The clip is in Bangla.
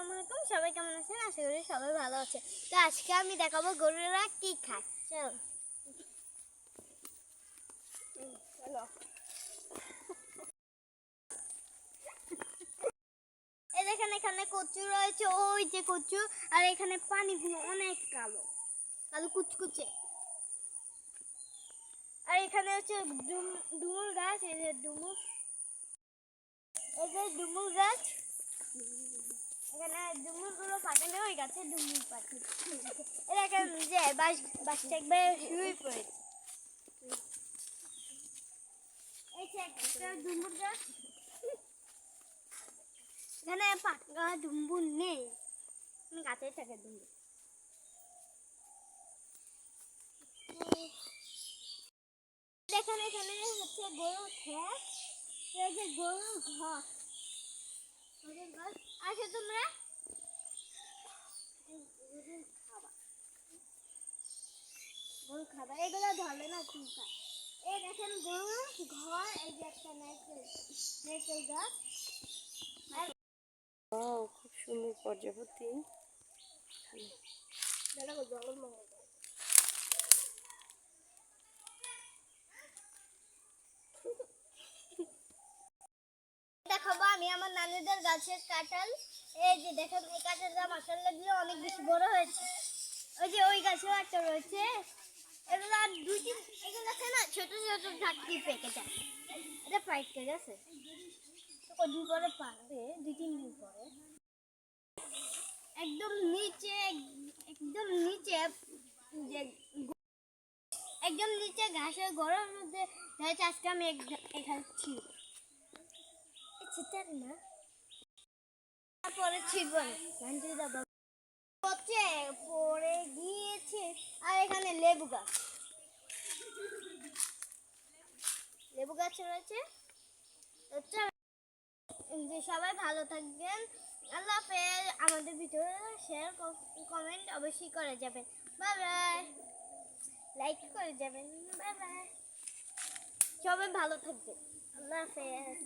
আসসালামু আলাইকুম, সবাই কেমন আছেন? আশা করি সবাই ভালো আছে। তো আজকে আমি দেখাবো গরুরা কি খায়। চলো এই দেখেন, এখানে কচু রয়েছে, ওই যে কচু, আর এখানে পানিগুলো অনেক কালো কালো কুচকুচে। আর এখানে হচ্ছে ডুমুর গাছ, এই যে ডুমুর গাছ। এখানে ডুমুরগুলো পাঠালে ওই গাছে ডুমুর পাখি। এরা এখানে যে বাসটা একবার শুয়ে পড়েছে। এই যে একটা ডুমুর গাছ, এখানে পাকা ডুম্বুর নেই, গাছেই থাকে ডুম্বুর। দেখেন এখানে হচ্ছে গরুর খেত, এই যে গরুর ঘর। আচ্ছা তোমরা গরু খাবার এগুলো ধরলে না চিন্তা। এই দেখেন গরুর ঘর, এই যে একটা নারকেল গাছ। খুব সুন্দর প্রজাপতি। দেখাবো আমি আমার নানুদের গাছের কাঁঠাল। এই যে দেখেন, এই কাঁঠালটা মাশাআল্লাহ দিয়ে অনেক বেশি বড় হয়েছে। ওই যে ওই গাছেও একটা রয়েছে। এগুলো আর এগুলো আছে না, ছোট ছোট ঝাঁকি পেকে যায়। এটা ফাইট করে আছে, কদিন পরে পাকবে, 2-3 দিন পরে। একদম নিচে যে একদম নিচে ঘাসের গোড়ার মধ্যে রয়েছে। আজকে আমি এখানে ছিল না, তারপরে ছিল হচ্ছে পড়ে গিয়েছে। আর এখানে লেবু গাছ রয়েছে। যে সবাই ভালো থাকবেন, আল্লাহ হাফেজ। আমাদের ভিডিও শেয়ার কমেন্ট অবশ্যই করে যাবেন। বাই বাই, লাইক করে যাবেন। বাই বাই, সবাই ভালো থাকবেন। আল্লাহ হাফেজ।